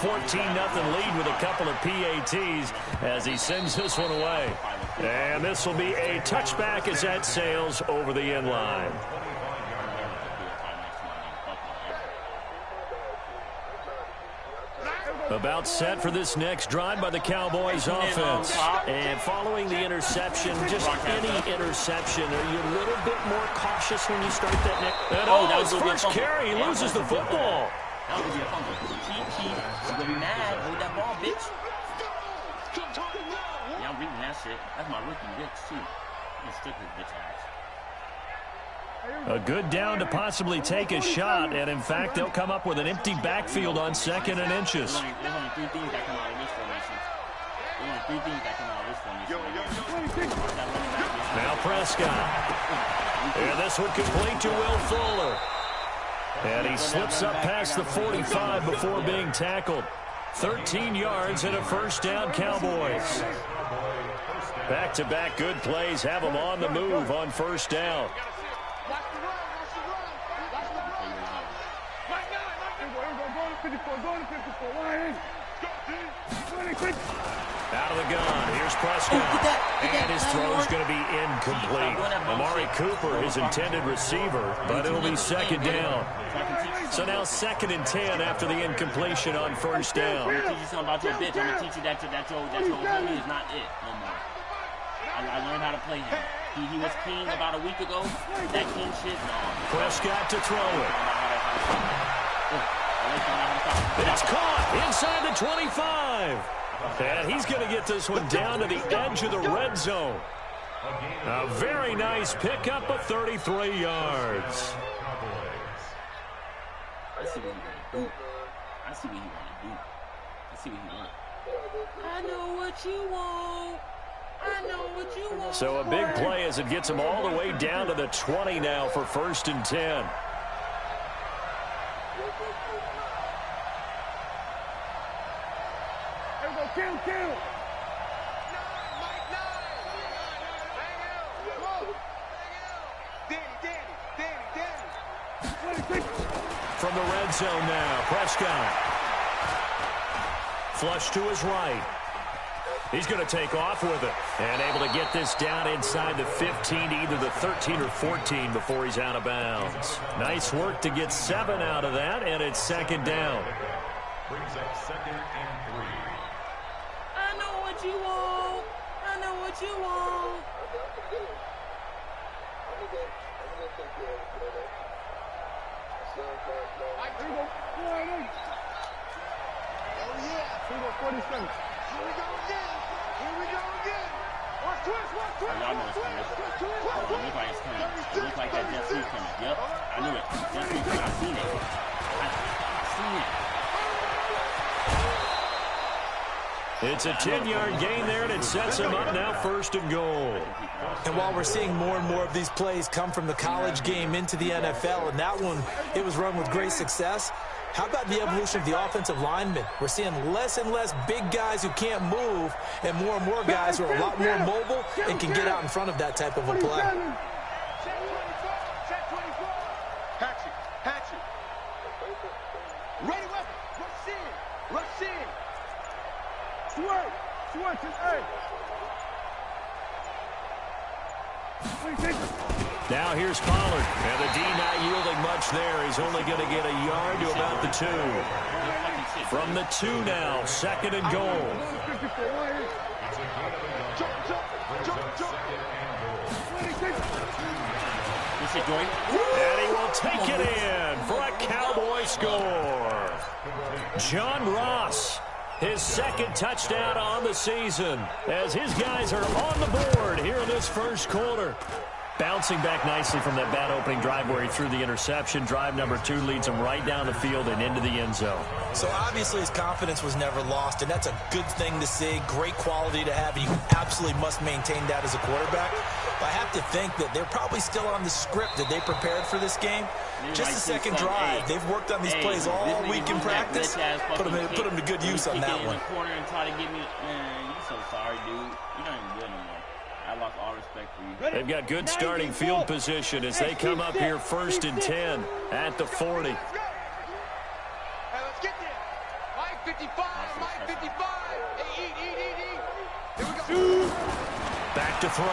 14-0 lead with a couple of PATs as he sends this one away. And this will be a touchback as that sails over the end line. About set for this next drive by the Cowboys offense. And following the interception, just any interception, are you a little bit more cautious when you start that next? And his first carry, he loses the football. That would be a fumble. She's gonna be mad. Hold that ball, bitch. Yeah, I'm reading that shit. That's my rookie bitch, too. I'm stick his bitch ass. A good down to possibly take a shot, and in fact, they'll come up with an empty backfield on 2nd and inches. There's only 3 things that come out of this formation. Now Prescott. And this one complete to Will Fuller. And he slips up past the 45 before being tackled. 13 yards and a first down, Cowboys. Back-to-back good plays have them on the move on first down. Out of the gun. Here's Prescott. And his throw's going to be incomplete. Amari Cooper, his intended receiver, but it'll be 2nd down. So now 2nd and 10 after the incompletetion on first down. I'm going to teach you something about your bitch. I'm going to teach you that your homie is not it no more. I learned how to play him. He was king about a week ago. That king shit, no. Prescott to throw it. It's caught inside the 25. And he's going to get this one down to the edge of the red zone. A very nice pickup of 33 yards. I see what he want to do. I see what he want. I know what you want. I know what you want. So a big play as it gets him all the way down to the 20 now for 1st and 10. Kill. From the red zone now, Prescott. Flush to his right. He's going to take off with it. And able to get this down inside the 15, either the 13 or 14 before he's out of bounds. Nice work to get 7 out of that, and it's 2nd down. Brings up 2nd and 3. I know what you want. I know what you want. Oh, yeah. 47. Here we go again. Watch twist. Y'all know it's coming. It looks like it's coming. It looks like that Jeff Sweet coming. Yep. I knew it. Jeff Sweet coming. I seen it. I seen it. It's a 10-yard gain there, and it sets him up now 1st and goal. And while we're seeing more and more of these plays come from the college game into the NFL, and that one, it was run with great success, how about the evolution of the offensive linemen? We're seeing less and less big guys who can't move, and more guys who are a lot more mobile and can get out in front of that type of a play. Hatchet. Ready weapon. Rush in. Switch. Now here's Pollard. And the D not yielding much there. He's only going to get a yard to about the 2. From the 2 now, 2nd and goal. And he will take it in for a Cowboy score. John Ross, his 2nd touchdown on the season, as his guys are on the board here in this first quarter. Bouncing back nicely from that bad opening drive where he threw the interception. Drive number 2 leads him right down the field and into the end zone. So obviously his confidence was never lost, and that's a good thing to see. Great quality to have, and you absolutely must maintain that as a quarterback. But I have to think that they're probably still on the script that they prepared for this game. Just the 2nd drive. They've worked on these plays all week in practice. Put them to good use on that one. Corner and try to get me. Man, you so sorry, dude. You're not even good anymore. I lost all respect for you. They've got good starting field position as they come up here 1st and 10 at the 40. Hey, let's get there. Mike 55. Hey, eat. Here we go. Back to throw.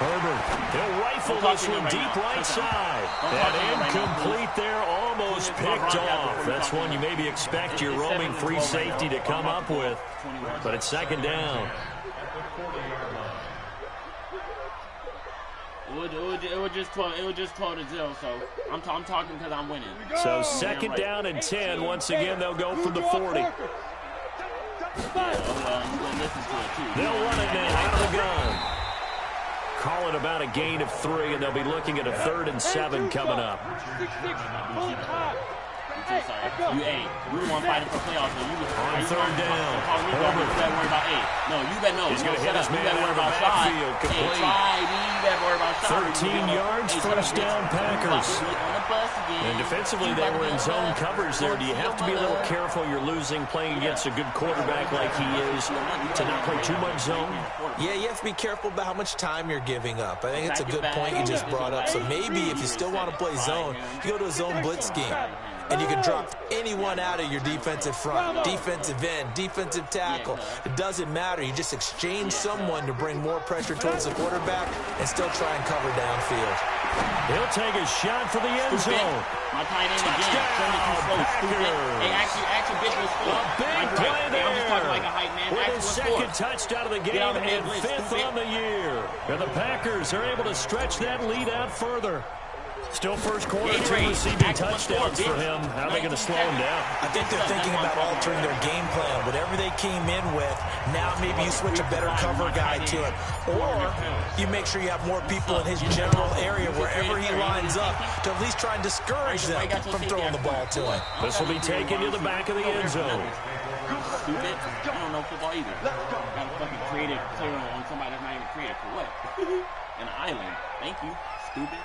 Herbert, he'll rifle this one deep right side. And incomplete there, almost picked off. That's one you maybe expect your roaming free safety to come up with. But it's second down. It was just 12-0, so I'm talking because I'm winning. So second down and 10. Once again, they'll go from the 40. They'll run it now out of the gun. Call it about a gain of 3, and they'll be looking at a 3rd and 7 coming up. You were one fighting for playoffs. So on third down. You better worry about 8. No, you better know. He's going to hit his man out of the backfield. Complete. 13 yards, first down, Packers. And defensively, they were in zone coverage there. Do you have to be a little careful? You're losing, playing against a good quarterback like he is, to not play too much zone? Yeah, you have to be careful about how much time you're giving up. I think it's a good point you just brought up. So maybe if you still want to play zone, you go to a zone blitz scheme. And you can drop anyone out of your defensive front, defensive end, defensive tackle. It doesn't matter. You just exchange someone to bring more pressure towards the quarterback and still try and cover downfield. He'll take a shot for the end zone. My tight end again. Hey, actually, bitch was full. A big play there. I'm just talking like a hype man. With his second touchdown of the game and 5th on the year. And the Packers are able to stretch that lead out further. Still first quarter, 2 receiving touchdowns for him. How are they going to slow him down? I think they're thinking about altering their game plan. Whatever they came in with, now maybe you switch a better cover guy to it. Or you make sure you have more people in his general area wherever he lines up to at least try and discourage them from throwing the ball to him. This will be taken to the back of the end zone. Stupid. I don't know football either. Got a fucking creative player on somebody that's not even creative. For what? An island. Thank you. Stupid.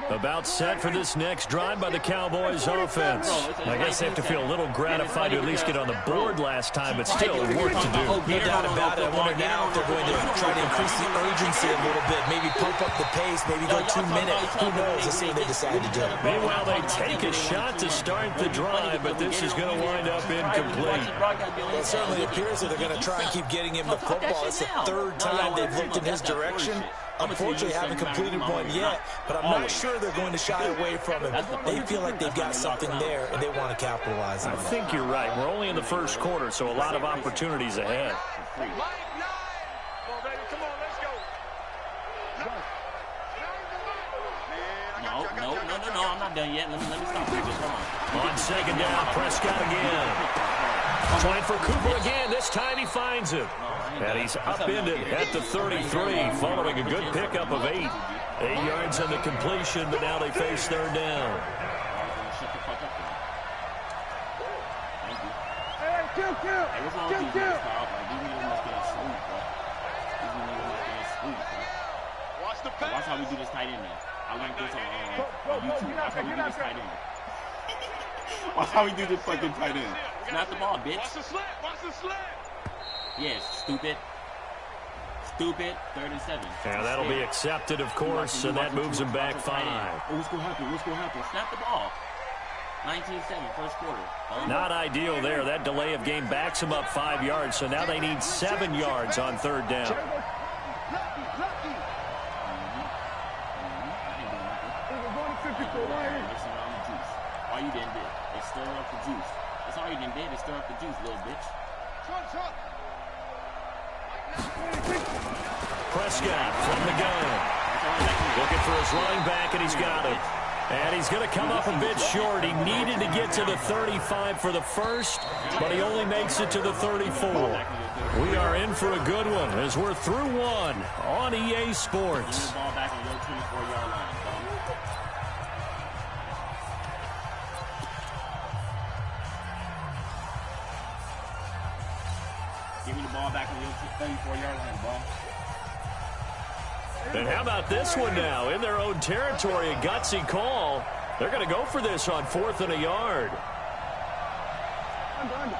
About set for this next drive by the Cowboys offense. I guess they have to feel a little gratified to at least get on the board last time, but still work to do. No doubt about it. I wonder now if they're going to try to increase the urgency a little bit, maybe pump up the pace, maybe go 2 minutes. Who knows? Let's see what they decide to do. Meanwhile, they take a shot to start the drive, but this is going to wind up incomplete. It certainly appears that they're going to try and keep getting him the football. It's the 3rd time they've looked in his direction. Unfortunately, haven't completed one yet, but I'm not sure they're going to shy away from him. They feel like they've got something there, and they want to capitalize on it. I think you're right. We're only in the first quarter, so a lot of opportunities ahead. No, I'm not done yet. Let me stop. On second down, Prescott again. Trying for Cooper again. This time he finds it. And he's upended at the 33, following a good pickup of 8. 8 yards on the completion, but now they face third down. Watch how we do this tight end now. I learned this on YouTube. Watch how we do this tight end. Watch how we do this fucking tight end. Snap the ball, bitch. Watch the slant. Watch the slant. Yes, stupid. Stupid. 3rd and 7. Yeah, that'll be accepted, of course, and that moves him back 5. Oh, what's going to happen? What's going to happen? Snap the ball. 19-7, first quarter. Not ideal there. That delay of game backs him up 5 yards, so now they need 7 yards on third down. All you done did is stir up the juice. That's all you done did is stir up the juice, little bitch. Prescott from the gun. Looking for his running back, and he's got it. And he's going to come up a bit short. He needed to get to the 35 for the first, but he only makes it to the 34. We are in for a good one as we're through one on EA Sports. Ball back on your 24-yard line. Give me the ball back on your 34-yard line, ball. And how about this one now? In their own territory, a gutsy call. They're going to go for this on 4th and a yard. Mike 9.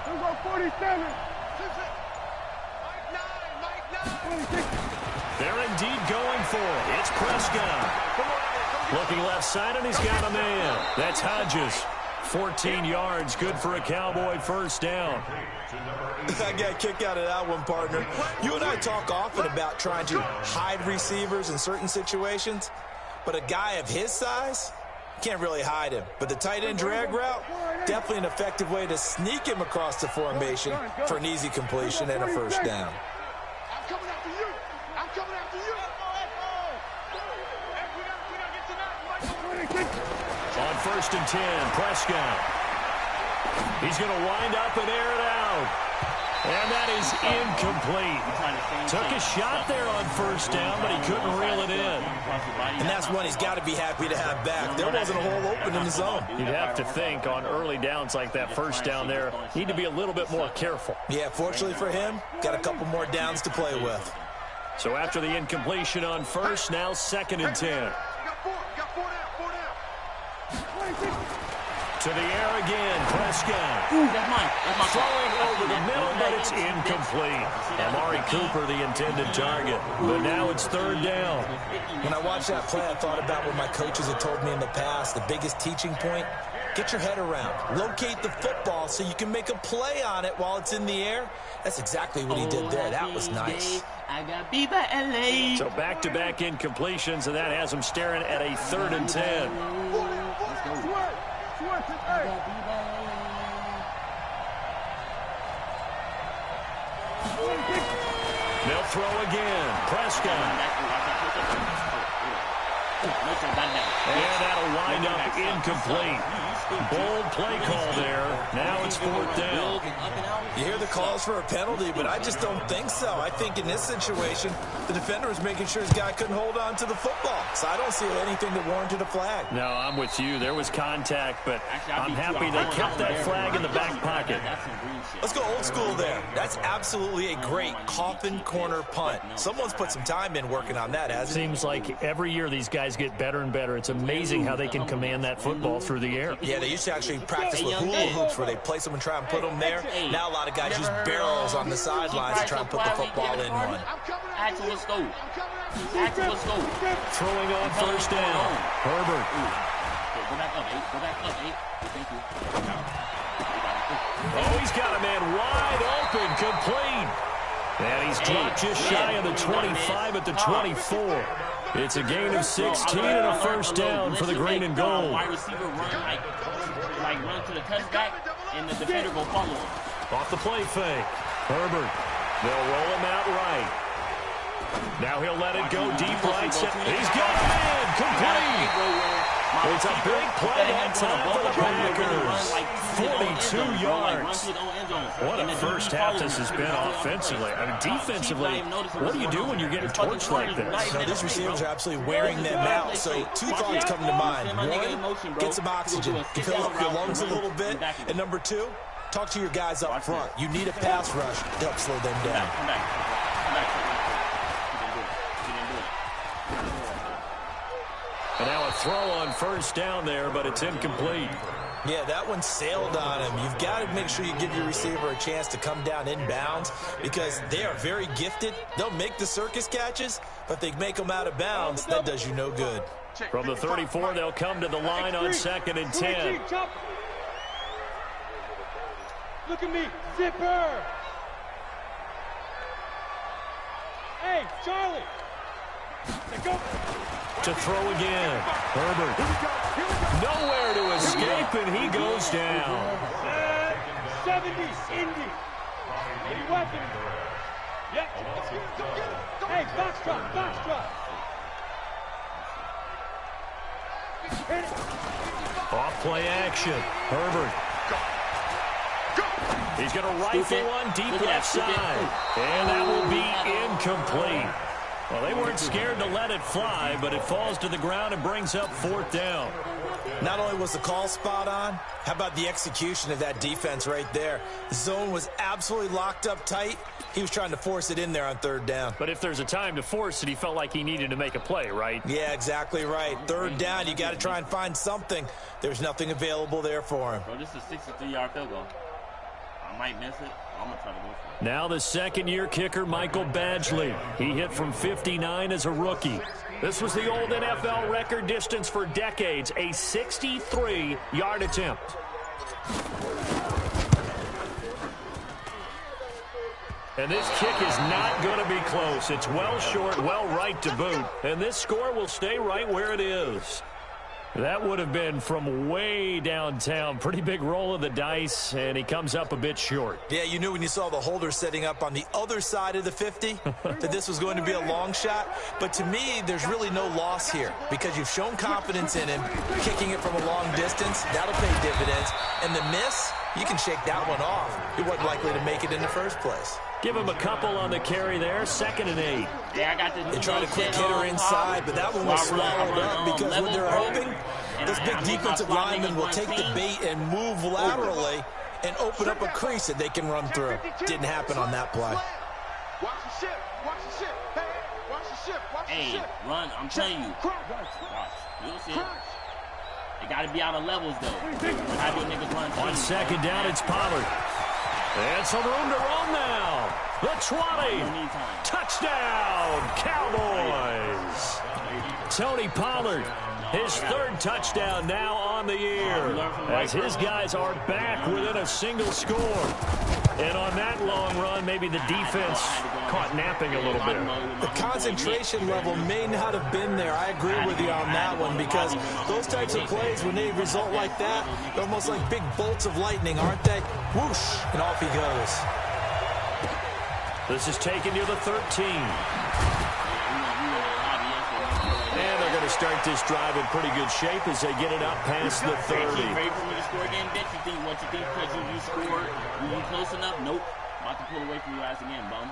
Who's on 47? Mike 9. They're indeed going for it. It's Prescott. Looking left side, and he's got a man. That's Hodges. 14 yards, good for a Cowboy first down. I got a kick out of that one, partner. You and I talk often about trying to hide receivers in certain situations, but a guy of his size, can't really hide him. But the tight end drag route, definitely an effective way to sneak him across the formation for an easy completion and a first down. I'm coming after you. I'm coming after you. On 1st and 10, Prescott. He's going to wind up and air it out. And that is incomplete. Took a shot there on first down, but he couldn't reel it in. And that's one he's got to be happy to have back. There wasn't a hole open in the zone. You'd have to think on early downs like that first down there, need to be a little bit more careful. Yeah, fortunately for him, got a couple more downs to play with. So after the incompletion on first, now 2nd and 10. Got four down. To the air again, Prescott. That's mine. Throwing over the middle, but it's incomplete. Amari Cooper, the intended target. But now it's 3rd down. When I watched that play, I thought about what my coaches had told me in the past. The biggest teaching point, get your head around. Locate the football so you can make a play on it while it's in the air. That's exactly what he did there. That was nice. I got beat by LA. So back-to-back incompletions, and that has him staring at a 3rd and 10. They'll throw again. Prescott. And that'll wind up incomplete. Bold play call there. Now it's 4th down. You hear the calls for a penalty, but I just don't think so. I think in this situation, the defender was making sure his guy couldn't hold on to the football. So I don't see anything that warranted a flag. No, I'm with you. There was contact, but I'm happy they kept that flag in the back pocket. Let's go old school there. That's absolutely a great coffin corner punt. Someone's put some time in working on that, hasn't he? Seems like every year these guys get better and better. It's amazing how they can command that football through the air. Yeah, they used to actually practice with hula hoops where they place them and try and put them there. Now a lot of guys use barrels on the sidelines to try and put the football in one. Axel, let's go. Axel, let's go. Throwing on 1st down. Herbert. Go back up, 8. Go back up, 8. Thank you. Oh, he's got a man wide open, complete. And he's dropped just shy of the 25 at the 24. It's a gain of 16 and a first down for the green and gold. Wide receiver run to the touchback, and the defender go follow him. Off the play fake. Herbert. They'll roll him out right. Now he'll let it go deep right. He's got a man, complete. It's a big play that time for the Packers. 42 yards. What a first half this has been offensively. I mean, defensively, what do you do when you're getting torched like this? So these receivers are absolutely wearing them out. So 2 thoughts come to mind. One, get some oxygen. Fill up your lungs a little bit. And number 2, talk to your guys up front. You need a pass rush to help slow them down. And now a throw on 1st down there, but it's incomplete. Yeah, that one sailed on him. You've got to make sure you give your receiver a chance to come down inbounds because they are very gifted. They'll make the circus catches, but they make them out of bounds. That does you no good. From the 34, they'll come to the line on 2nd and 10. Look at me, zipper. Hey, Charlie. Go. To throw again. Herbert. Nowhere to escape, and he goes down. 70, Indy. Any weapons? Yep. Hey, box drop. Hit it. Off play action. Herbert. He's going to rifle one deep left side. And that will be incomplete. Well, they weren't scared to let it fly, but it falls to the ground and brings up 4th down. Not only was the call spot on, how about the execution of that defense right there? The zone was absolutely locked up tight. He was trying to force it in there on 3rd down. But if there's a time to force it, he felt like he needed to make a play, right? Yeah, exactly right. 3rd down, you got to try and find something. There's nothing available there for him. Bro, this is a 63-yard field goal. I might miss it. I'm going to try to go for it. Now the 2nd-year kicker, Michael Badgley. He hit from 59 as a rookie. This was the old NFL record distance for decades, a 63-yard attempt. And this kick is not going to be close. It's well short, well right to boot. And this score will stay right where it is. That would have been from way downtown. Pretty big roll of the dice, and he comes up a bit short. Yeah, you knew when you saw the holder setting up on the other side of the 50 that this was going to be a long shot. But to me, there's really no loss here because you've shown confidence in him. Kicking it from a long distance, that'll pay dividends. And the miss, you can shake that one off. He wasn't likely to make it in the first place. Give him a couple on the carry there. 2nd and 8. Yeah, I got this. They tried a quick hitter inside, but that one was swallowed up because what they're hoping, this big defensive lineman will take the bait and move laterally and open up a crease that they can run through. Didn't happen on that play. Watch the ship. Watch the ship. Hey, watch the ship. Watch the Hey, ship. run. I'm telling you. Watch. You'll see. They got to be out of levels, though. Have your niggas run. On 2nd down, it's Pollard. And some room to run now. The 20. Touchdown, Cowboys. Tony Pollard, his 3rd touchdown now on the year, as his guys are back within a single score. And on that long run, maybe the defense caught napping a little bit. The concentration level may not have been there. I agree with you on that one because those types of plays, when they result like that, they're almost like big bolts of lightning, aren't they? Whoosh, and off he goes. This is taken near the 13. And they're going to start this drive in pretty good shape as they get it up past the 30. Ready for me to score again, bitch? You think what you think because you scored? You close enough? Nope. About to pull away from your ass again, bum.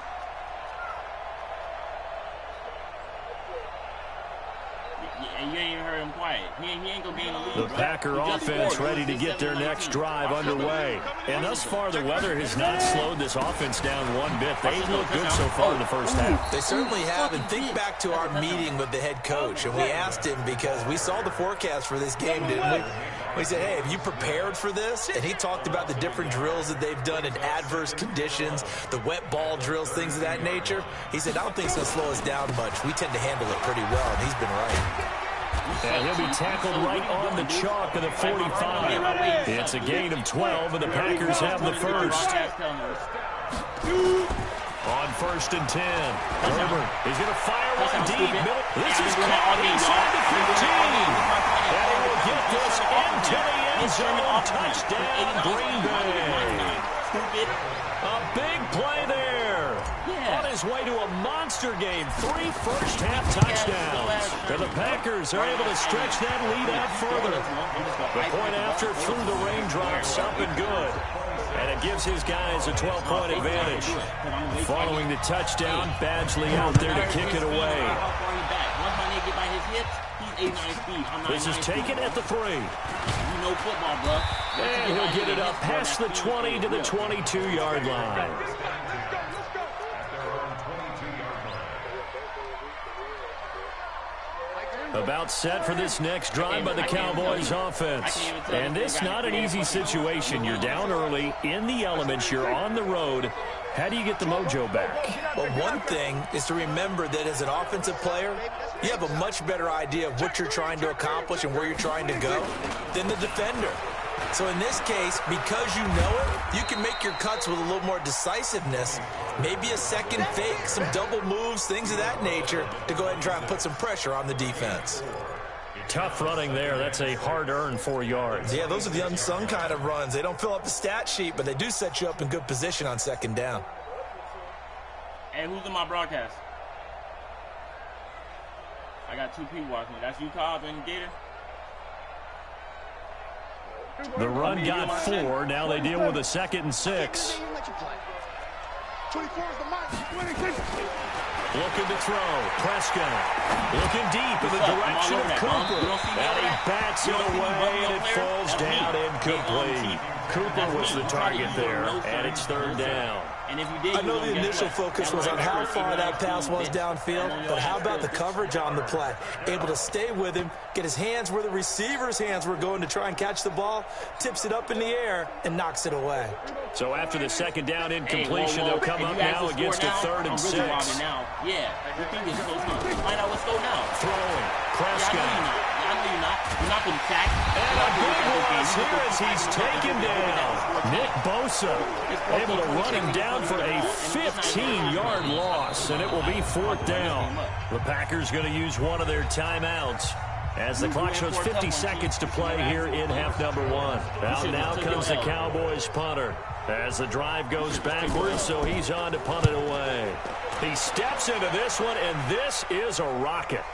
And you ain't even heard him quiet. He ain't gonna gain the lead. The Packer offense ready to get their next drive underway. And thus far, the weather has not slowed this offense down one bit. They've looked good so far in the first half. They certainly have. And think back to our meeting with the head coach. And we asked him because we saw the forecast for this game, didn't we? We said, hey, have you prepared for this? And he talked about the different drills that they've done in adverse conditions, the wet ball drills, things of that nature. He said, I don't think it's going to slow us down much. We tend to handle it pretty well, and he's been right. And he'll be tackled right on the chalk of the 45. It's a gain of 12, and the Packers have the first. On 1st and 10. Herbert is going to fire one deep. This is caught inside the 15. And he will get this into the end zone. Touchdown, Green Bay. A big play there. On his way to a monster game. 3 first-half touchdowns. And the Packers are able to stretch that lead out further. The point after through the raindrops up and good. And it gives his guys a 12-point advantage. Following the touchdown, Badgley out there to kick it away. This is taken at the 3. And he'll get it up past the 20 to the 22-yard line. About set for this next drive by the Cowboys offense. And this not an easy situation. You're down early, in the elements, you're on the road. How do you get the mojo back? Well, one thing is to remember that as an offensive player, you have a much better idea of what you're trying to accomplish and where you're trying to go than the defender. So in this case, because you know it, you can make your cuts with a little more decisiveness. Maybe a second fake, some double moves, things of that nature to go ahead and try and put some pressure on the defense. Tough running there. That's a hard-earned 4 yards. Yeah, those are the unsung kind of runs. They don't fill up the stat sheet, but they do set you up in good position on 2nd down. Hey, who's in my broadcast? I got 2 people watching. That's you, Cobb, and Gator? The run got 4. Now they deal with a 2nd and 6. 24 is the mark. Looking to throw. Prescott looking deep in the direction of Cooper. And he bats it away, and it falls down incomplete. Cooper was the target there, and it's 3rd down. I know the initial focus was on how far that pass was downfield, but how about the coverage on the play? Able to stay with him, get his hands where the receiver's hands were going to try and catch the ball, tips it up in the air, and knocks it away. So after the 2nd down incompletion, they'll come up now against a 3rd and 6. Yeah, the thing is, find out what's going now. throwing. Prescott. I know you're not. You're not going to sack. And a big loss here as he's taken down. Nick Bosa able to run him down for a 15-yard loss, and it will be 4th down. The Packers going to use one of their timeouts as the clock shows 50 seconds to play here in half number 1. Now comes the Cowboys punter as the drive goes backwards, so he's on to punt it away. He steps into this one, and this is a rocket.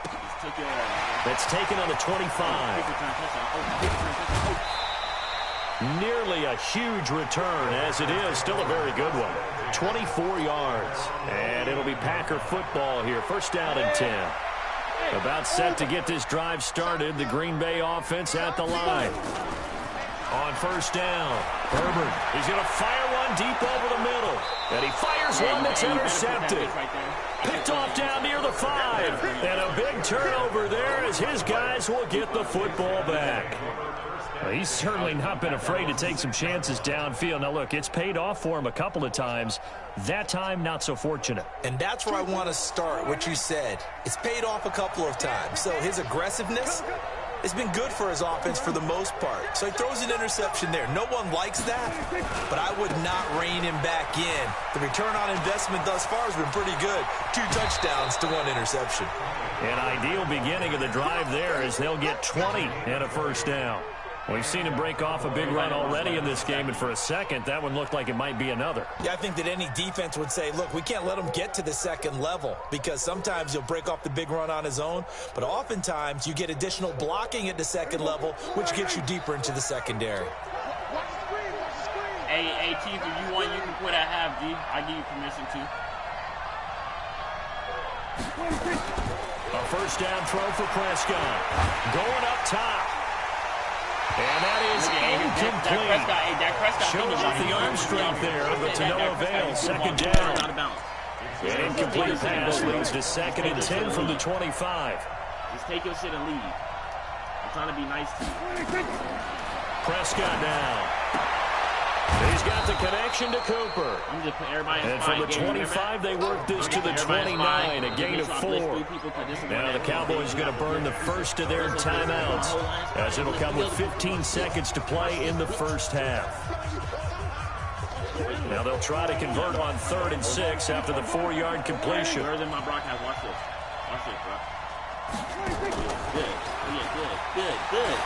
That's taken on the 25. Nearly a huge return, as it is still a very good one. 24 yards, and it'll be Packer football here. 1st down and 10. About set to get this drive started. The Green Bay offense at the line. On 1st down, Herbert. He's going to fire one deep over the middle. And he fires one that's intercepted. Picked off down near the 5. And a big turnover there as his guys will get the football back. Well, he's certainly not been afraid to take some chances downfield. Now, look, it's paid off for him a couple of times. That time, not so fortunate. And that's where I want to start, what you said. It's paid off a couple of times. So his aggressiveness has been good for his offense for the most part. So he throws an interception there. No one likes that, but I would not rein him back in. The return on investment thus far has been pretty good. 2 touchdowns to 1 interception. An ideal beginning of the drive there as they'll get 20 and a 1st down. We've seen him break off a big run already in this game, and for a second, that one looked like it might be another. Yeah, I think that any defense would say, look, we can't let him get to the 2nd level because sometimes he'll break off the big run on his own, but oftentimes you get additional blocking at the 2nd level, which gets you deeper into the secondary. Hey, Chief, if you want, you can quit at half, G. I give you permission to. A 1st down throw for Prescott. Going up top. And that is incomplete. Showing off the arm strength there, but to no avail. 2nd down. An incomplete pass leads to 2nd and 10 from the 25. Just take your shit and leave. I'm trying to be nice to you. Prescott now. He's got the connection to Cooper. And from the 25, they work this to the 29, a gain of 4. Now the Cowboys going to burn the first of their timeouts, as it'll come with 15 seconds to play in the 1st half. Now they'll try to convert on 3rd and 6 after the 4-yard completion. Watch this. Watch this, bro. Good.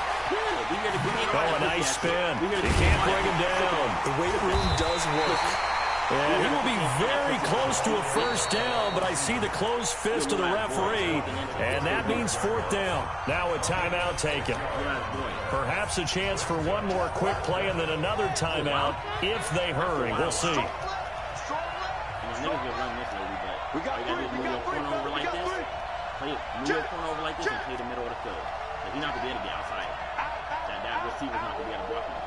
Oh, a nice spin. He can't bring him down. The weight room does work. And he will be very close to a 1st down, but I see the closed fist of the referee, and that means 4th down. Now a timeout taken. Perhaps a chance for one more quick play and then another timeout if they hurry. We'll see. We got to move your corner over like this. Move your corner over like this and play the middle of the field. He's not going to be able to get outside. That receiver's not going to be able to block him.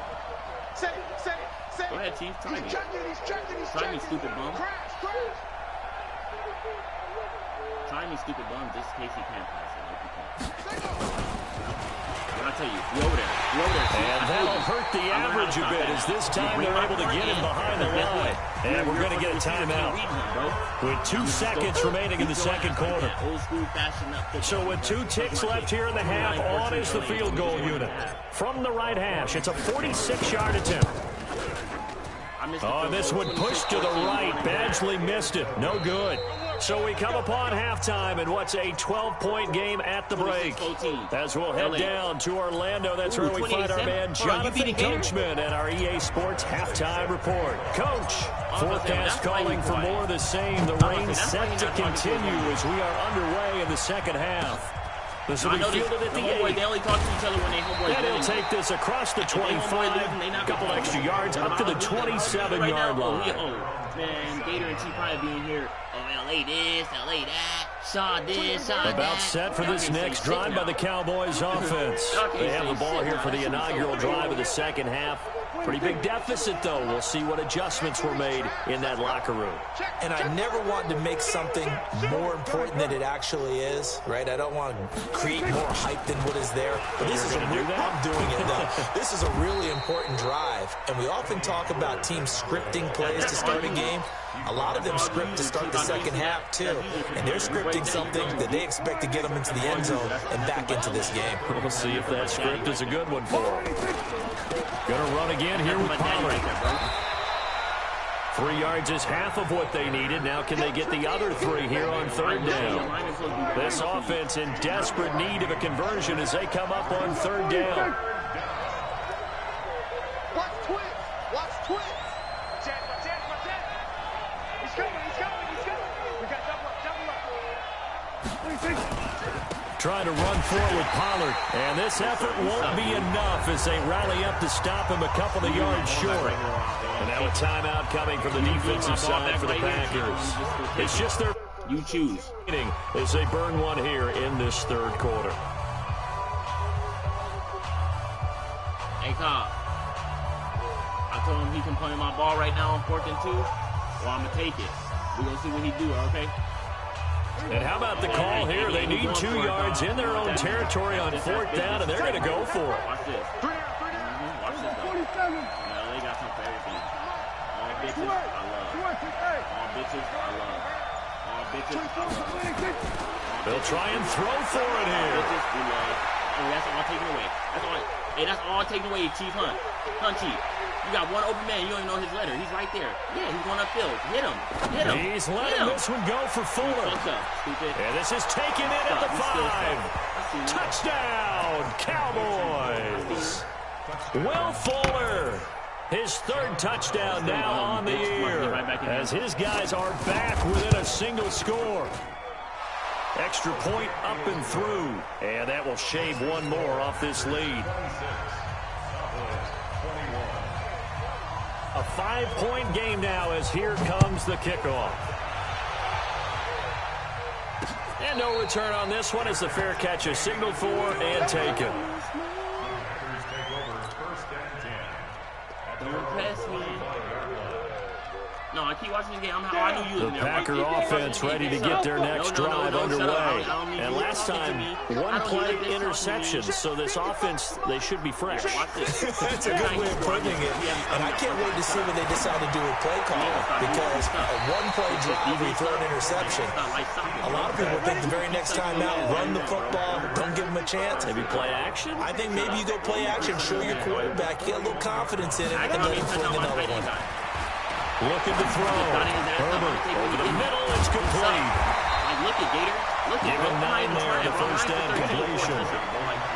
Go ahead, Chief. Try me. Try me, stupid bum. Try me, stupid bum, just in case he can't pass it. What I tell you, you over there. And that'll hurt the average a bit, as this time they're able to get him behind the line. And we're going to get a timeout with 2 seconds remaining in the 2nd quarter. So with 2 ticks left here in the half, on is the field goal unit. From the right hash, it's a 46-yard attempt. Oh, this one pushed to the right. Badgley missed it. No good. So we come upon halftime in what's a 12-point game at the break. As we'll head down to Orlando, that's where we find our man Jonathan Coachman and our EA Sports halftime report. Coach, forecast calling for more of the same. The rain set to continue as we are underway in the 2nd half. This will be fielded at the 8. They only talk to each other when they homeboys. And he'll take this across the 25, a couple extra yards, up to the 27-yard line. Man, Gator and T probably being here. Oh, LA this, LA that. Saw this, saw that. About set for this next drive by the Cowboys offense. They have the ball here for the inaugural drive of the 2nd half. Pretty big deficit, though. We'll see what adjustments were made in that locker room. And I never want to make something more important than it actually is, right? I don't want to create more hype than what is there. But this is I'm doing it, though. This is a really important drive. And we often talk about teams scripting plays to start a game. A lot of them script to start the second half, too. And they're scripting something that they expect to get them into the end zone and back into this game. We'll see if that script is a good one for them. Going to run again here with Pollard. 3 yards is half of what they needed. Now can they get the other 3 here on third down? This offense in desperate need of a conversion as they come up on third down. Watch twins. Watch twins. Watch it. He's coming. We got double up. Trying to run forward with Pollard. And this effort won't be enough as they rally up to stop him a couple of yards short. And now a timeout coming from the defensive side for the Packers. It's just their You choose. as they burn one here in this third quarter. Hey, Cobb. I told him he can play my ball right now on 4th and 2. Well, I'm going to take it. We're going to see what he do, okay? And how about the call here? They need 2 yards in their own territory on 4th down, and they're going to go for it. Watch this. Watch this, though. Now, they got something for everything. All bitches, I love. All bitches, I love. All bitches, I love. They'll try and throw for it All here. bitches, we love. And that's all taken away. That's all taken away, Chief Hunt. Hunt Chief. You got one open man. You don't even know his letter. He's right there. Yeah, he's going upfield. Hit him. He's letting this one go for Fuller. Fucked up, stupid. And this is taken in at the 5. Touchdown, Cowboys. Will Fuller, his 3rd touchdown now on the year as his guys are back within a single score. Extra point up and through, and that will shave one more off this lead. A 5-point game now as here comes the kickoff. And no return on this one as the fair catch is signaled for and taken. Don't press me. No, I keep watching the game. I knew you was The there. Packer offense ready to get their next drive underway. And last time, 1 play interception. So this offense, they should be fresh. That's a good way of putting it. And I can't wait to see what they decide to do with play calling, because a 1-play drive, we throw an interception. A lot of people think the very next time out, run the football, don't give them a chance. Maybe play action? I think maybe you go play action, show your quarterback, get a little confidence in it, and let him fling another one. Looking to throw. Herbert over the middle. It's complete. Look at Gator. Look at Given 9 there, the first down completion.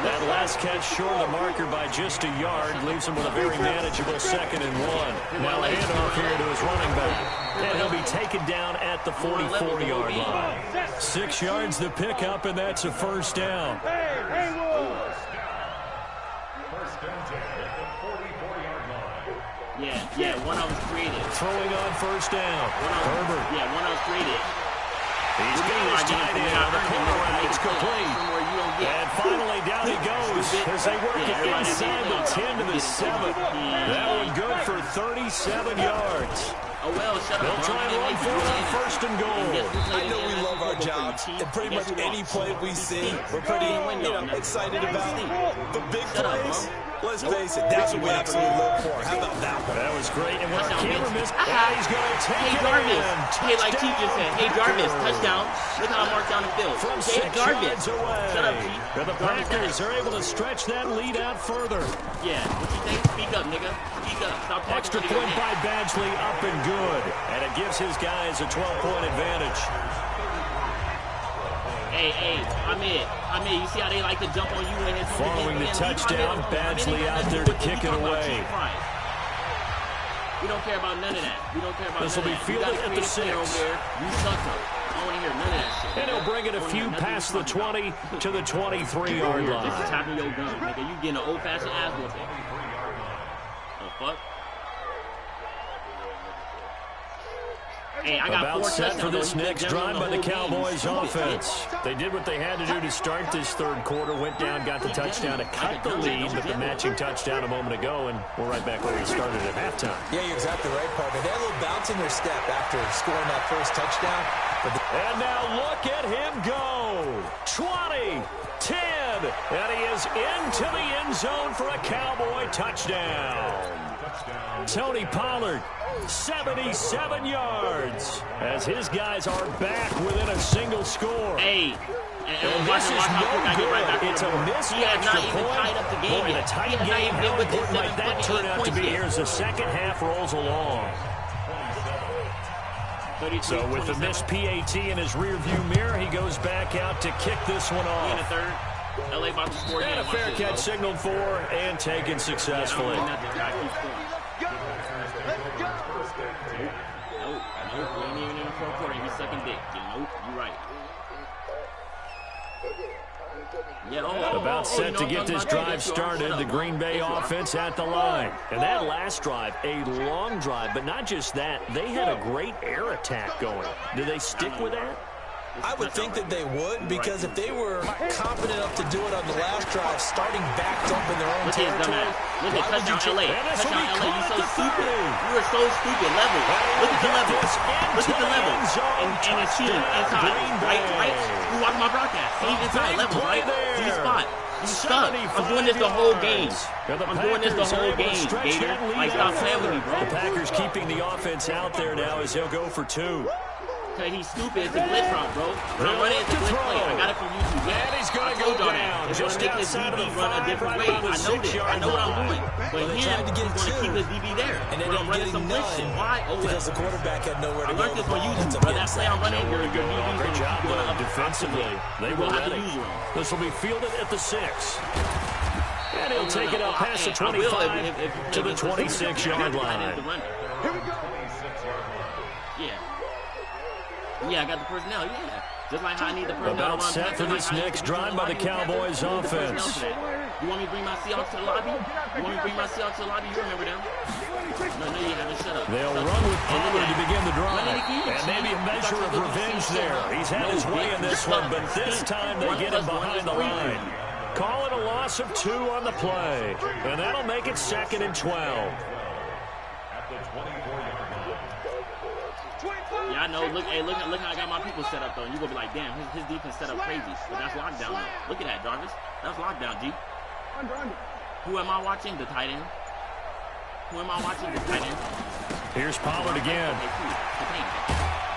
That last catch short of the marker by just a yard leaves him with a very manageable 2nd and 1. Now a handoff here to his running back. And he'll be taken down at the 44-yard line. 6 yards the pickup, and that's a first down. Yeah, one of them created. Throwing on first down. Herbert. Yeah, one of them created. He's got his tight end on the corner route. It's complete. And finally down he goes as they work it inside the 10 to the 7. That one good for 37 yards. They'll try and run for it on 1st and goal. I know we love our jobs, and pretty much any play we see, we're pretty excited about. The big plays, let's face it, that's what we absolutely look for. How about that one? That was great. And when our camera missed, he's going to take it Jarvis. in. Hey, like Chief just said, hey, Jarvis, touchdown. Look how I marked down the field. From Hey, 6 Jarvis. yards away. Shut up, Chief. And the Packers are able to stretch that lead out further. Yeah, what you think? Speak up, nigga. Speak up. Stop talking. Extra point by Badgley, up and good. And it gives his guys a 12-point advantage. Hey, Ahmed, you see how they like to jump on you when it's Following the touchdown, Badgley out there to kick it away. We don't care about none of that. We don't care about This will be fielded at the 6. You suck them. I don't want to hear none of that shit. And he'll bring it a few past the 20 to the 23-yard line. This is tapping your gun, nigga. You getting an old-fashioned ass whooping. The fuck? Hey, I got About 4 set touchdowns. for this though. next He's drive by the whole game. Cowboys offense. They did what they had to do to start this third quarter, went down, got the touchdown to cut the lead, but the matching touchdown a moment ago, and we're right back where we started at halftime. Yeah, you're exactly right, partner. They had a little bounce in their step after scoring that first touchdown. And now look at him go. 20, 10, and he is into the end zone for a Cowboy touchdown. Tony Pollard, 77 yards, as his guys are back within a single score. Hey, And this is no good. It's a missed extra point. Boy, in a tight game, how important might that turn out to be here as the second half rolls along? So with the missed PAT in his rearview mirror, he goes back out to kick this one off. In the third. LA about to score again. And a fair catch signaled for and taken successfully. Nope, we ain't even in the fourth quarter. He's sucking dick. Nope, you're right. Yeah, About set to get this drive started, the Green Bay offense at the line. And that last drive, a long drive, but not just that, they had a great air attack going. Do they stick with that? I would think that they would, because if they were confident enough to do it on the last drive, starting backed up in their own territory, look at touchdown LA. Touchdown LA, you're so stupid. You are so stupid. Level. Look at the level. Look at the level. And it's team inside. Right? You watch my broadcast. Team inside level, right? See the spot. You stuck. I'm doing this the whole game. I'm doing this the whole game, Gator. Like, stop playing with me, bro. The Packers keeping the offense out there now as they'll go for 2. Because he's stupid. It's a glitch route, bro. When I'm running, it's a glitch play. I got it from YouTube. Yeah, and he's going to go down. It's going to make his DB run a different way. I know this. I know what I'm doing. But him, he's going to keep his DB there. And then I'm running some glitch shit. Why? Oh, because the quarterback had nowhere to go. I learned this on YouTube, bro. That play I'm running, your DB's going to keep going up defensively. They will have to use him. This will be fielded at the 6. And he'll take it up past the 25 to the 26-yard line. Here we go. Yeah, I got the personnel, yeah. Just like how I need the personnel. About set for this next drive by the Cowboys offense. You want me to bring my Seahawks to the lobby? You want me to bring my Seahawks to the lobby? You remember them? No, you haven't. Shut up. They'll run with Pollard to begin the drive. And maybe a measure of revenge there. He's had his way in this one, but this time they get him behind the line. Call it a loss of 2 on the play. And that'll make it 2nd and 12. Yeah, I know. Look how I got my people set up, though. And you gonna be like, damn, his defense set up crazy. But that's lockdown, though. Look at that, Jarvis. That's lockdown, G. Who am I watching? The tight end. Who am I watching? The tight end. Here's Pollard again.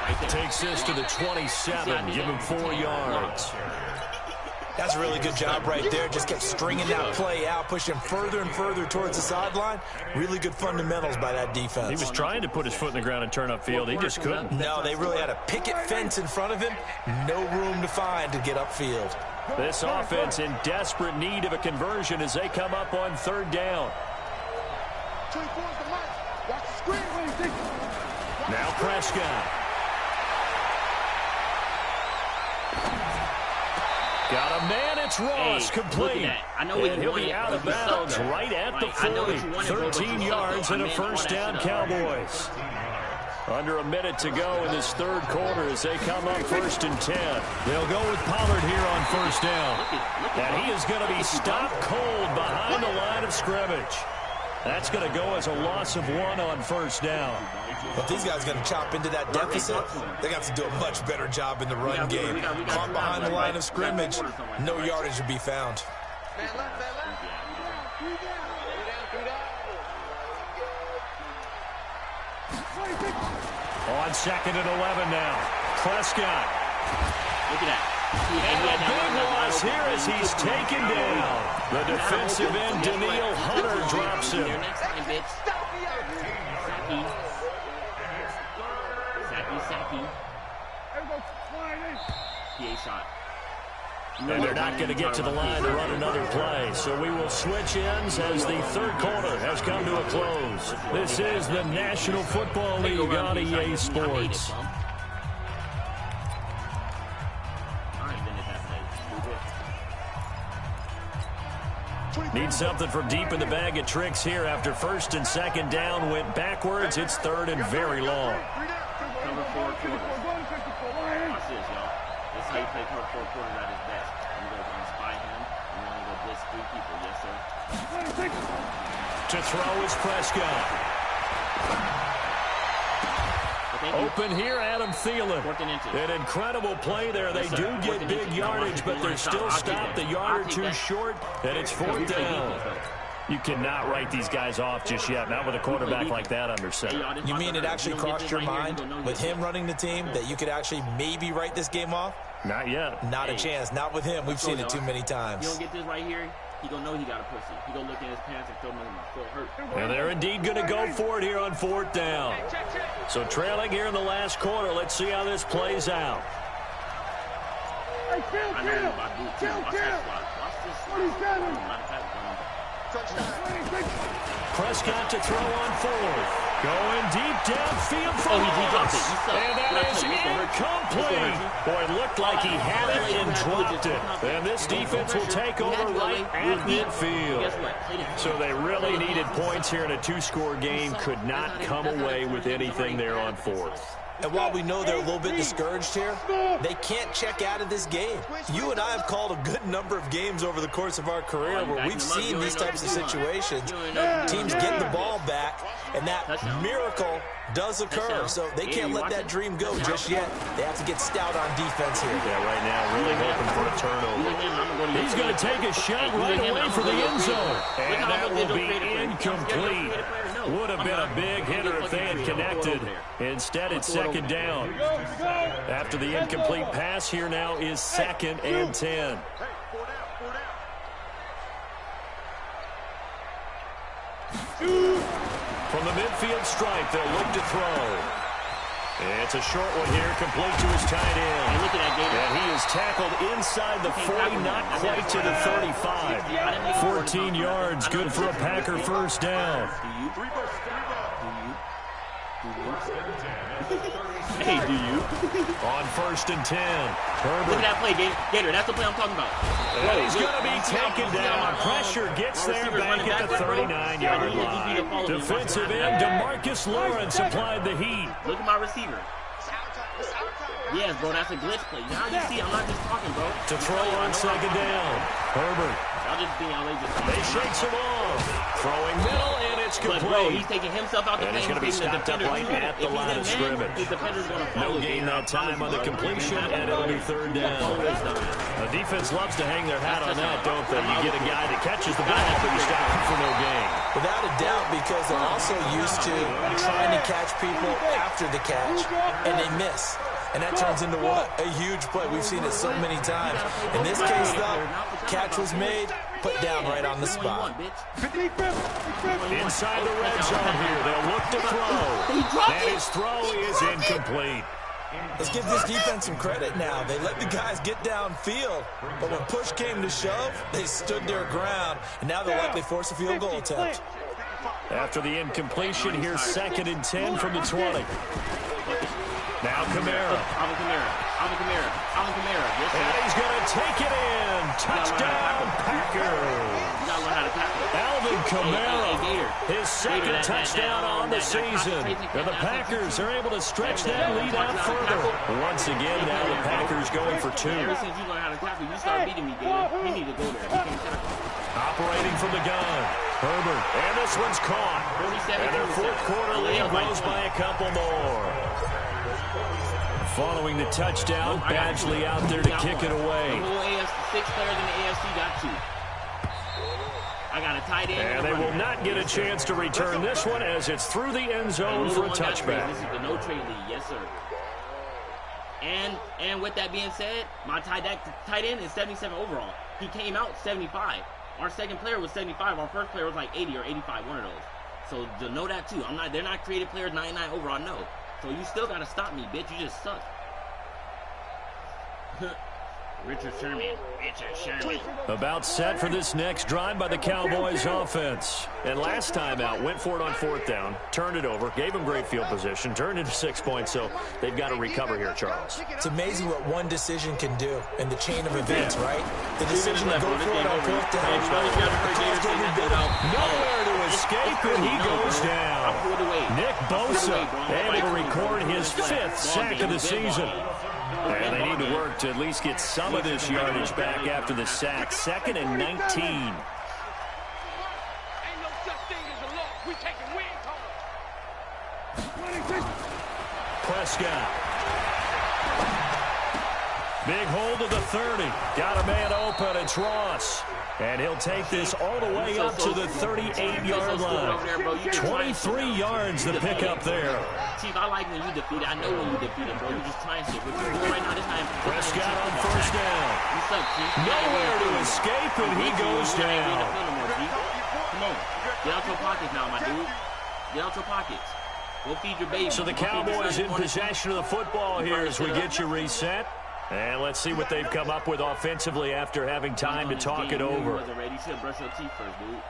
Right there. Takes this to the 27. Give him 4 yards. That's a really good job right there. Just kept stringing that play out, pushing further and further towards the sideline. Really good fundamentals by that defense. He was trying to put his foot in the ground and turn upfield. He just couldn't. No, they really had a picket fence in front of him. No room to find to get upfield. This offense in desperate need of a conversion as they come up on 3rd down. 24 is the mark. Watch the screen. What do you think? Now Prescott. Got a man, it's Ross, complete. I know and he'll be out of bounds right at the 40. 13 yards and a first down, Cowboys. Under a minute to go in this third quarter as they come up 1st and 10. They'll go with Pollard here on 1st down. And he is going to be stopped cold behind the line of scrimmage. That's going to go as a loss of 1 on 1st down. If these guys are going to chop into that deficit, they got to do a much better job in the run game. Caught behind the line of scrimmage, no yardage to be found. On 2nd and 11 now. Prescott. Look at that. And a big loss here as he's taken down. The defensive end, Daniil Hunter, drops him. Sacky. PA shot. And they're not going to get to the line to run another play. So we will switch ends as the third quarter has come to a close. This is the National Football League on EA Sports. Need something from deep in the bag of tricks here after 1st and 2nd down. Went backwards. It's 3rd and very long. cover 4 quarters. Watch this, y'all. This is how you play cover 4 quarters at his best. I'm going to spy him. I'm going to go blitz 3 people. Yes, sir. To throw is Prescott. Open here, Adam Thielen. An incredible play there. They do get big yardage, but they're still stopped a yard or two short, and it's 4th down. You cannot write these guys off just yet, not with a quarterback like that under center. You mean it actually crossed your mind with him running the team that you could actually maybe write this game off? Not yet. Not a chance. Not with him. We've seen it too many times. You don't get this right here, he gonna know he got a pussy. He gonna look in his pants and feel my foot hurt. And they're indeed gonna go for it here on 4th down. So trailing here in the last quarter. Let's see how this plays out. I know he's about to do it too. Watch that slot. Watch this. Prescott to throw on 4th. Going deep downfield for Moss. And that is incomplete. Boy, it looked like he had it and dropped it. And this defense will take over right at midfield. So they really needed points here in a 2-score game. Could not come away with anything there on 4th. And while we know they're a little bit discouraged here, they can't check out of this game. You and I have called a good number of games over the course of our career where we've seen these types of situations. Teams get the ball back, and that miracle does occur. So they can't let that dream go just yet. They have to get stout on defense here. Yeah, right now, really hoping for a turnover. He's going to take a shot right away for the end zone. And that will be incomplete. Would have been a big hitter if they had connected. Instead, it's 2nd down. After the incomplete pass, here now is 2nd and 10. From the midfield stripe, they'll look to throw. It's a short one here, complete to his tight end. Look at that, Gator. And he is tackled inside the 40, not quite to the 35. 14 yards, good for a Packer first down. Hey, do you? On 1st and 10. Herbert. Look at that play, Gator. That's the play I'm talking about. And he's going to be taken down. Pressure gets there back at the 39-yard line. Defensive end DeMarcus Lawrence applied the heat. Look at my receiver. Yes, bro, that's a glitch play. Now you see, I'm not just talking, bro. To throw on 2nd down. Herbert. Y'all just being outrageous. They shakes him off. Throwing middle, and it's complete. But, bro, he's taking himself out the and game. he's going to be stopped up right at the line of scrimmage. His defender's going to follow. No gain that time on the completion, and it'll be 3rd down. The defense loves to hang their hat on that, don't they? You get a guy that catches the ball, but you stop him for no gain. Without a doubt, because they're also used to trying to catch people after the catch, and they miss. And that turns into what? A huge play. We've seen it so many times. In this case, though, catch was made, put down right on the spot. Inside the red zone here, they'll look to throw. And his throw is incomplete. Let's give this defense some credit now. They let the guys get downfield, but when push came to shove, they stood their ground, and now they'll likely force a field goal attempt. After the incompletion, here's 2nd and 10 from the 20. Now Kamara. Alvin Kamara. Yes, and he's going to take it in. Touchdown, Packers. Alvin Kamara, his 2nd touchdown on the season. And the Packers are able to stretch that lead out further. Once again, now the Packers going for 2. Ever since you learned how to tackle, you start beating me, Gator. You need to go there. Operating from the gun. Herbert. And this one's caught. And their 4th quarter lead grows by a couple more. Following the touchdown, Badgley out there to kick it away. The whole AFC, 6 players in the AFC got 2. I got a tight end. And they will not get a chance to return this one as it's through the end zone for a touchback. This is the no-trade league, yes, sir. And with that being said, my tight end is 77 overall. He came out 75. Our second player was 75. Our first player was like 80 or 85, one of those. So to know that too. They're not creative players, 99 overall, no. So you still got to stop me, bitch. You just suck. Richard Sherman. About set for this next drive by the Cowboys offense. And last time out, went for it on 4th down, turned it over, gave them great field position, turned into 6 points, so they've got to recover here, Charles. It's amazing what one decision can do in the chain of events, right? The decision to go for it on 4th down. Nowhere to his escape, and he goes down. Nick Bosa able to record his 5th sack of the season. And they need to work to at least get some of this yardage back after the sack. 2nd and 19. Ain't no such thing as a loss. We taking wins home. Prescott. Big hold of the 30. Got a man open. It's Ross. And he'll take this all the way up to the 38-yard line. 23 yards to pick up there. Chief, I like when you defeat it. I know when you defeat it, bro. You're just trying shit. What you're doing right now, this time. Prescott on first down. What's up, Chief? Nowhere to escape, and he goes down. Come on. Get out your pockets now, my dude. Get out your pockets. Go feed your baby. So the Cowboys in possession of the football here as we get you reset. And let's see what they've come up with offensively after having time to talk it over. You should brush your teeth first, dude.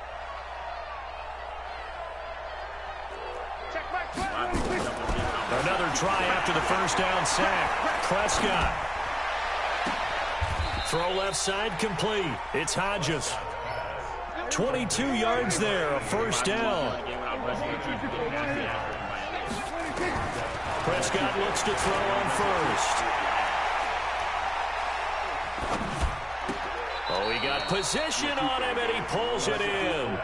Another try after the first down sack. Prescott. Throw left side complete. It's Hodges. 22 yards there, a first down. Prescott looks to throw on first. Oh, he got position on him, and he pulls it in.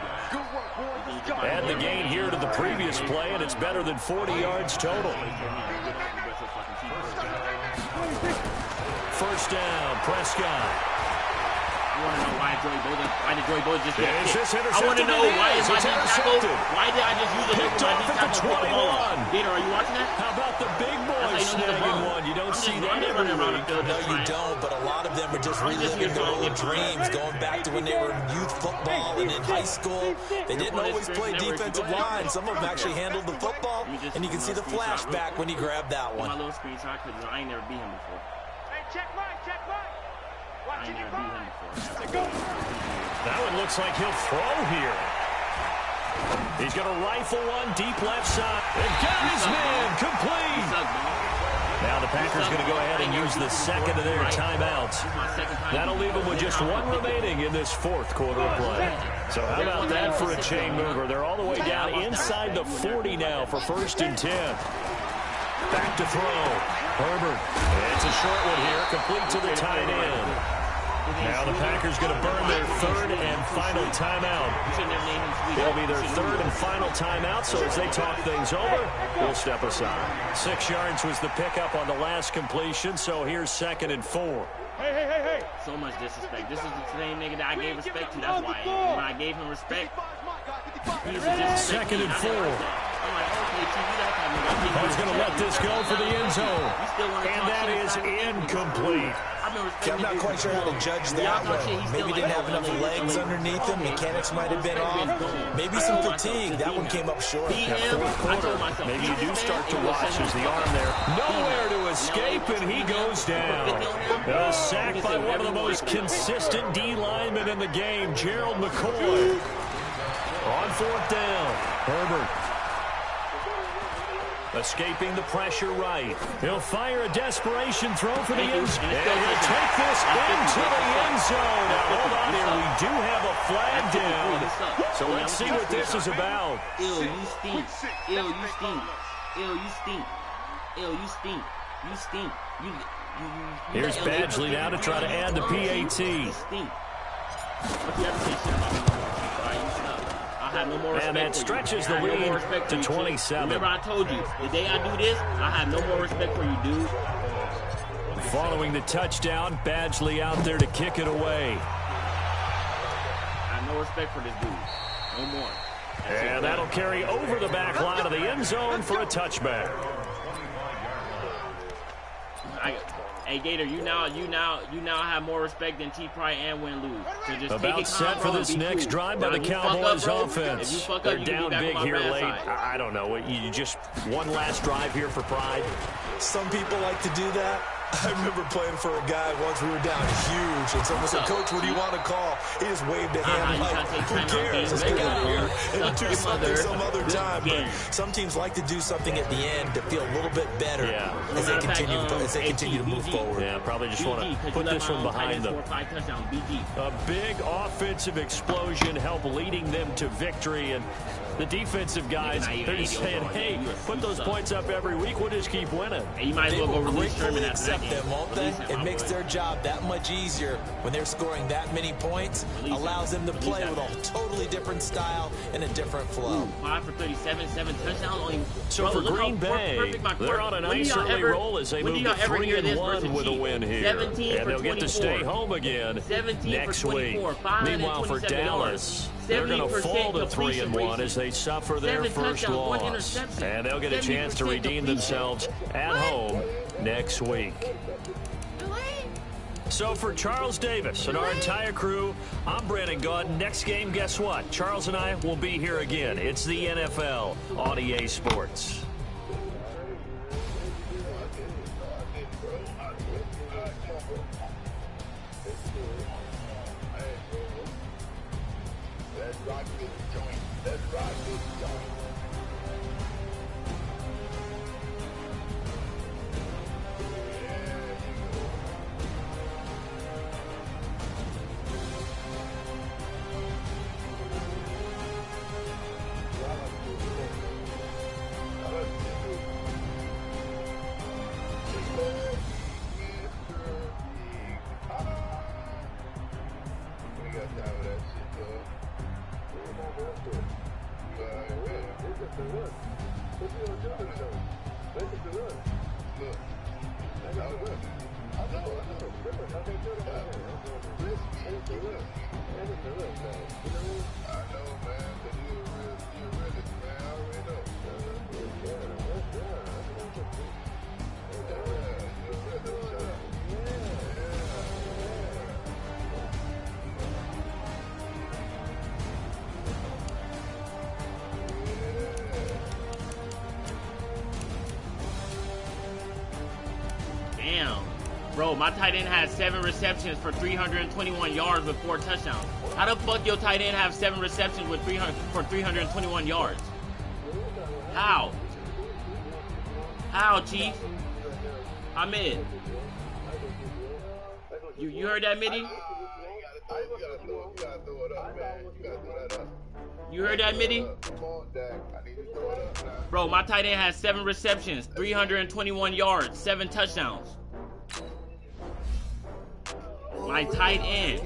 Add the gain here to the previous play, and it's better than 40 yards total. First down, Prescott. I want to know why Joey Bosa just got kicked. I want to know why is my deep tackle? Why did I just use the Picked off at the 21. Gator, are you watching that? How about the big boy snagging one? You don't see that every week. No, you don't, but a lot of them are just reliving their old dreams, going back to when they were in youth football and in high school. They didn't always play defensive line. Some of them actually handled the football, and you can see the flashback when he grabbed that one. My little screenshot, because I ain't never beat him before. Hey, check right. I ain't never beat him before. That one looks like he'll throw here. He's going to rifle one deep left side. And got his man complete. Now the Packers going to go ahead and use the second of their timeouts. That'll leave them with just one remaining in this fourth quarter of play. So how about that for a chain mover? They're all the way down inside the 40 now for 1st and 10. Back to throw. Herbert. It's a short one here, complete to the tight end. Now the Packers going to burn their 3rd and final timeout. It'll be their 3rd and final timeout, so as they talk things over, we'll step aside. 6 yards was the pickup on the last completion, so here's 2nd and 4. Hey. So much disrespect. This is the same nigga that I gave respect to. That's why when I gave him respect, he was just 2nd and 4. I'm like, okay, Chief, you that kind of guy. He's going to let this go for the end zone. And that is incomplete. I'm not quite sure how to judge that one. Maybe didn't have enough legs underneath him. Mechanics might have been off. Maybe some fatigue. That one came up short. Fourth quarter. Maybe you do start to watch as the arm there. Nowhere to escape, and he goes down. A sack by one of the most consistent D linemen in the game, Gerald McCoy. On 4th down, Herbert. Escaping the pressure right. He'll fire a desperation throw for the end zone. And he'll take this into the end zone. Now, hold on here. We do have a flag down. So let's see what this is about. Ew, you stink. Ew, you stink. Ew, you stink. Ew, you stink. You stink. Here's Badgley now to try to add the PAT. You stink. What you have to say shit about me? All right, you stop. I have no more respect. And that stretches the lead to 27. Remember, I told you, the day I do this, I have no more respect for you, dude. Following the touchdown, Badgley out there to kick it away. I have no respect for this dude. No more. And that'll carry over the back line of the end zone for a touchback. Hey Gator, you now have more respect than T. Pry and win lose. So just about set for this next drive by the Cowboys offense. They're down big here late. I don't know. You just one last drive here for Pride. Some people like to do that. I remember playing for a guy once. We were down huge, and someone said, "Coach, what do you want to call?" He just waved a hand like, "Who cares? Let's get out of here and do something some other time." But some teams like to do something at the end to feel a little bit better as they continue to move forward. Yeah, probably just want to put this one behind them. A big offensive explosion helped leading them to victory, and The defensive guys, they're just saying, hey, put those points up every week. We'll just keep winning. Hey, you might as well go release Sherman after that game. Them, won't they? It makes their job that much easier when they're scoring that many points. Allows them to play with a totally different style and a different flow. 5 for 37, 7 touchdowns. Only, so for Green Bay, they're on a nice early roll as they move to 3-1 with a win here. And they'll get to stay home again next week. Meanwhile, for Dallas, they're going to fall to 3-1 as they suffer their first loss. And they'll get a chance to redeem themselves at home next week. So for Charles Davis and our entire crew, I'm Brandon Gaudin. Next game, guess what? Charles and I will be here again. It's the NFL on EA Sports. Bro, my tight end has 7 receptions for 321 yards with 4 touchdowns. How the fuck your tight end have 7 receptions with 321 yards? How? How, Chief? I'm in. You heard that, Mitty? You heard that, Mitty? Bro, my tight end has 7 receptions, 321 yards, 7 touchdowns. My tight end.